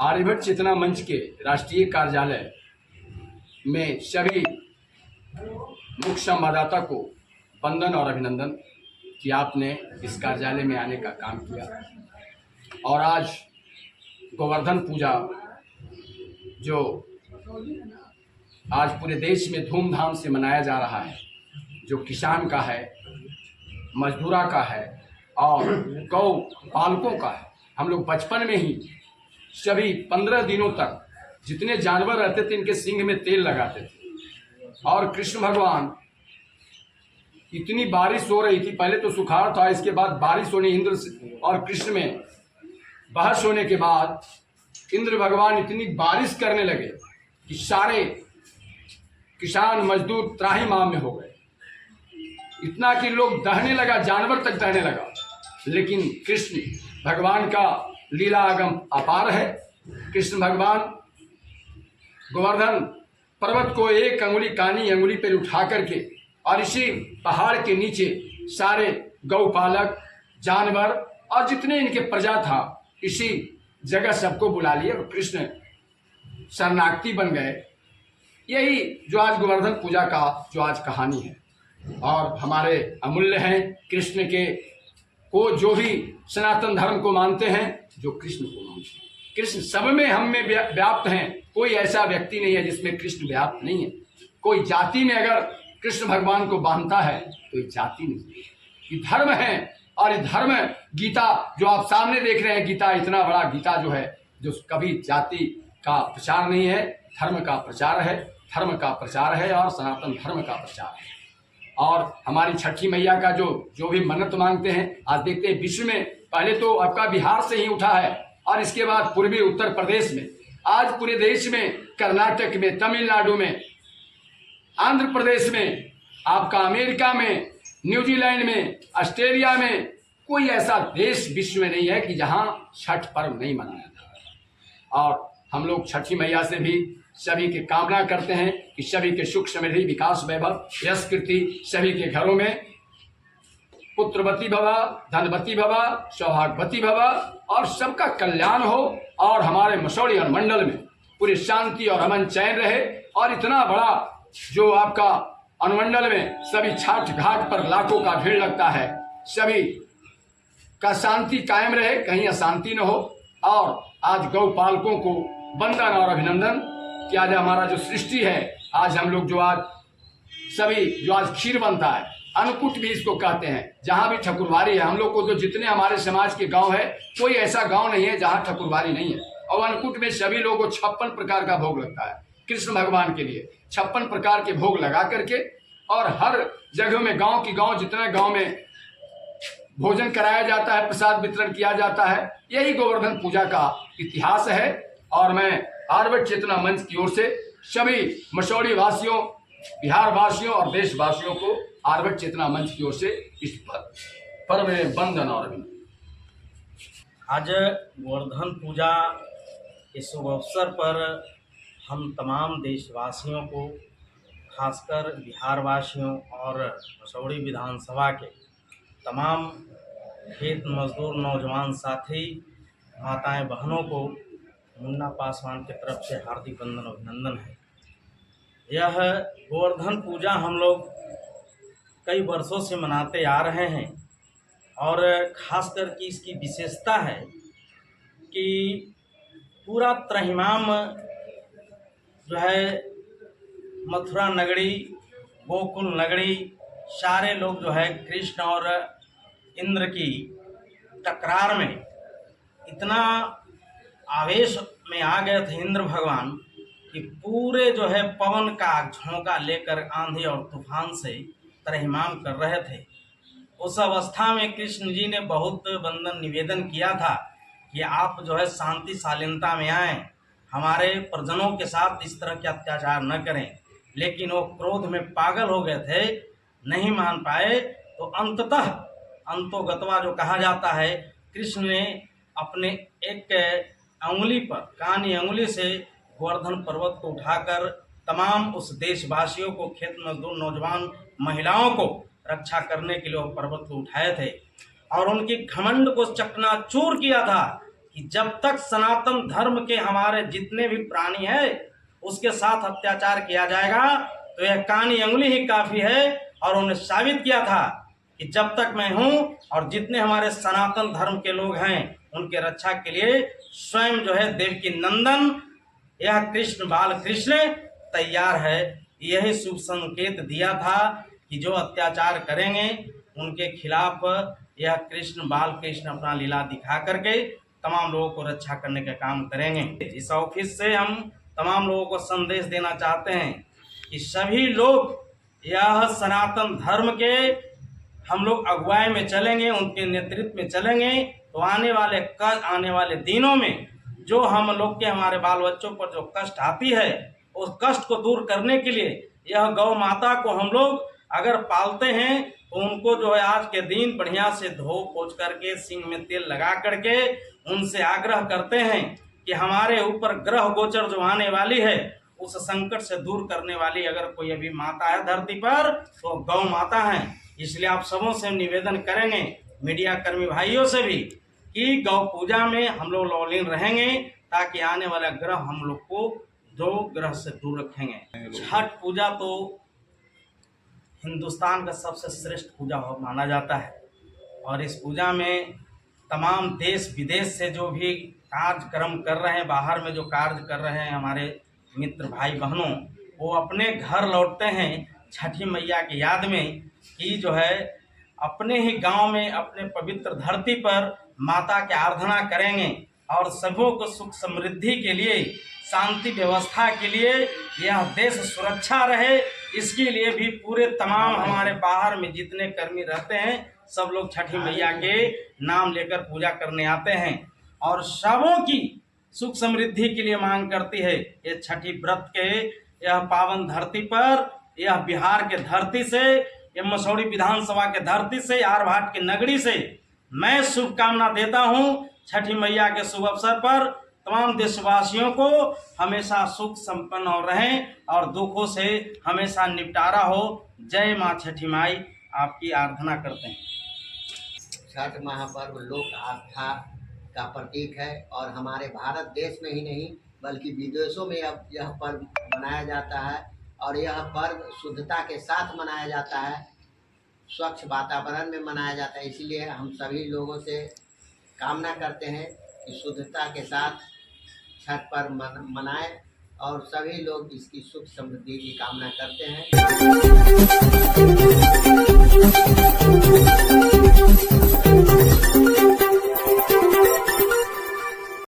आर्यभट्ट चेतना मंच के राष्ट्रीय कार्यालय में सभी मुख्य संवाददाता को वंदन और अभिनंदन कि आपने इस कार्यालय में आने का काम किया। और आज गोवर्धन पूजा जो आज पूरे देश में धूमधाम से मनाया जा रहा है, जो किसान का है, मजदूरा का है और गौ पालकों का है। हम लोग बचपन में ही सभी 15 दिनों तक जितने जानवर रहते थे इनके सींग में तेल लगाते थे। और कृष्ण भगवान, इतनी बारिश हो रही थी, पहले तो सुखाड़ था, इसके बाद बारिश होने, इंद्र और कृष्ण में बहस होने के बाद इंद्र भगवान इतनी बारिश करने लगे कि सारे किसान मजदूर त्राहिमाम में हो गए। इतना कि लोग दहने लगा, जानवर तक दहने लगा। लेकिन कृष्ण भगवान का लीला आगम अपार है। कृष्ण भगवान गोवर्धन पर्वत को एक अंगुली कानी अंगुली पर उठा करके और इसी पहाड़ के नीचे सारे गौपालक, जानवर और जितने इनके प्रजा था, इसी जगह सबको बुला लिए और कृष्ण शरणार्थी बन गए। यही जो आज गोवर्धन पूजा का जो आज कहानी है। और हमारे अमूल्य हैं कृष्ण के को जो भी सनातन धर्म को मानते हैं, जो कृष्ण को मानते हैं। कृष्ण सब में हम में व्याप्त हैं। कोई ऐसा व्यक्ति नहीं है जिसमें कृष्ण व्याप्त नहीं है। कोई जाति में अगर कृष्ण भगवान को बांधता है तो ये जाति नहीं है, ये धर्म है। और ये धर्म गीता जो आप सामने देख रहे हैं, गीता इतना बड़ा गीता जो है, जो कभी जाति का प्रचार नहीं है, धर्म का प्रचार है, धर्म का प्रचार है और सनातन धर्म का प्रचार है। और हमारी छठी मैया का जो भी मन्नत मांगते हैं, आज देखते हैं विश्व में पहले तो आपका बिहार से ही उठा है और इसके बाद पूर्वी उत्तर प्रदेश में, आज पूरे देश में, कर्नाटक में, तमिलनाडु में, आंध्र प्रदेश में, आपका अमेरिका में, न्यूजीलैंड में, ऑस्ट्रेलिया में, कोई ऐसा देश विश्व में नहीं है कि जहां छठ पर्व नहीं मनाया जाता। और हम लोग छठी मैया से भी सभी के कामना करते हैं कि सभी के सुख समृद्धि विकास वैभव यश कीर्ति सभी के घरों में पुत्रवती भवा, धनवती भवा, सौभाग्यवती भवा और सबका कल्याण हो। और हमारे मसौड़ी और मंडल में पूरी शांति और अमन चैन रहे। और इतना बड़ा जो आपका अनुमंडल में सभी छठ घाट पर लाखों का भीड़ लगता है, सभी का शांति कायम रहे, कहीं अशांति न हो। और आज गौ पालकों को वंदन और अभिनंदन कि आज हमारा जो सृष्टि है, आज हम लोग जो आज सभी जो आज खीर बनता है, अन्नकूट भी इसको कहते हैं, जहाँ भी ठकुरवारी है, हम लोग को तो जितने हमारे समाज के गांव है, कोई ऐसा गांव नहीं है जहाँ ठकुरवारी नहीं है। और अन्नकूट में सभी लोगों को 56 प्रकार का भोग लगता है कृष्ण भगवान के लिए। 56 प्रकार के भोग लगा करके और हर जगह में गाँव की गाँव जितना गाँव में भोजन कराया जाता है, प्रसाद वितरण किया जाता है। यही गोवर्धन पूजा का इतिहास है। और मैं आर्यभट्ट चेतना मंच की ओर से सभी मसौड़ी वासियों, बिहार वासियों और देशवासियों को आर्यभट्ट चेतना मंच की ओर से इस पर्व में वंदन और अभिनंदन। आज गोवर्धन पूजा के शुभ अवसर पर हम तमाम देशवासियों को, खासकर बिहार वासियों और मसौड़ी विधानसभा के तमाम खेत मजदूर नौजवान साथी, माताएं, बहनों को मुन्ना पासवान की तरफ से हार्दिक वंदन अभिनंदन है। यह गोवर्धन पूजा हम लोग कई वर्षों से मनाते आ रहे हैं और खासकर कि इसकी विशेषता है कि पूरा त्रहिमाम जो है, मथुरा नगरी, गोकुल नगरी, सारे लोग जो है कृष्ण और इंद्र की टकरार में इतना आवेश में आ गए थे इंद्र भगवान कि पूरे जो है पवन का झोंका लेकर आंधी और तूफान से त्रहिमाम कर रहे थे। उस अवस्था में कृष्ण जी ने बहुत वंदन निवेदन किया था कि आप जो है शांति शालीनता में आएँ, हमारे परिजनों के साथ इस तरह के अत्याचार न करें। लेकिन वो क्रोध में पागल हो गए थे, नहीं मान पाए। तो अंततः अंतोगतवा जो कहा जाता है, कृष्ण ने अपने एक अंगुली पर, कानी अंगुली से गोवर्धन पर्वत को उठाकर तमाम उस देशवासियों को, खेत मजदूर नौजवान महिलाओं को रक्षा करने के लिए वो पर्वत को उठाए थे। और उनकी घमंड को चकनाचूर किया था कि जब तक सनातन धर्म के हमारे जितने भी प्राणी हैं उसके साथ अत्याचार किया जाएगा तो यह कानी अंगुली ही काफी है। और उन्हें साबित किया था कि जब तक मैं हूं और जितने हमारे सनातन धर्म के लोग हैं उनके रक्षा के लिए स्वयं जो है देवकी नंदन यह कृष्ण बाल कृष्ण तैयार है। यही शुभ संकेत दिया था कि जो अत्याचार करेंगे उनके खिलाफ यह कृष्ण बाल कृष्ण अपना लीला दिखा करके तमाम लोगों को रक्षा करने का काम करेंगे। इस ऑफिस से हम तमाम लोगों को संदेश देना चाहते हैं कि सभी लोग यह सनातन धर्म के हम लोग अगुवाई में चलेंगे, उनके नेतृत्व में चलेंगे तो आने वाले दिनों में जो हम लोग के हमारे बाल बच्चों पर जो कष्ट आती है उस कष्ट को दूर करने के लिए यह गौ माता को हम लोग अगर पालते हैं तो उनको जो है आज के दिन बढ़िया से धो पोंछ करके सींग में तेल लगा करके उनसे आग्रह करते हैं कि हमारे ऊपर ग्रह गोचर जो आने वाली है उस संकट से दूर करने वाली अगर कोई अभी माता है धरती पर तो गौ माता है। इसलिए आप सबों से निवेदन करेंगे, मीडिया कर्मी भाइयों से भी, कि गौ पूजा में हम लोग लॉलीन रहेंगे ताकि आने वाला ग्रह हम लोग को दो ग्रह से दूर रखेंगे। छठ पूजा तो हिंदुस्तान का सबसे श्रेष्ठ पूजा माना जाता है और इस पूजा में तमाम देश विदेश से जो भी कार्यक्रम कर रहे हैं, बाहर में जो कार्य कर रहे हैं हमारे मित्र भाई बहनों, वो अपने घर लौटते हैं छठी मैया की याद में कि जो है अपने ही गांव में अपने पवित्र धरती पर माता की आराधना करेंगे और सबों को सुख समृद्धि के लिए, शांति व्यवस्था के लिए, यह देश सुरक्षा रहे इसके लिए भी पूरे तमाम हमारे बाहर में जितने कर्मी रहते हैं सब लोग छठी मैया के नाम लेकर पूजा करने आते हैं और सबों की सुख समृद्धि के लिए मांग करती है। ये छठी व्रत के यह पावन धरती पर, यह बिहार के धरती से, यह मसौड़ी विधानसभा के धरती से, आरभाट के नगरी से मैं शुभकामना देता हूँ। छठी मैया के शुभ अवसर पर तमाम देशवासियों को हमेशा सुख संपन्न और रहें और दुखों से हमेशा निपटारा हो। जय माँ छठी माई, आपकी आराधना करते हैं। छठ महापर्व लोक आस्था का प्रतीक है और हमारे भारत देश में ही नहीं बल्कि विदेशों में अब यह पर्व मनाया जाता है और यह पर्व शुद्धता के साथ मनाया जाता है, स्वच्छ वातावरण में मनाया जाता है। इसलिए हम सभी लोगों से कामना करते हैं कि शुद्धता के साथ छठ पर्व मनाएं और सभी लोग इसकी सुख समृद्धि की कामना करते हैं।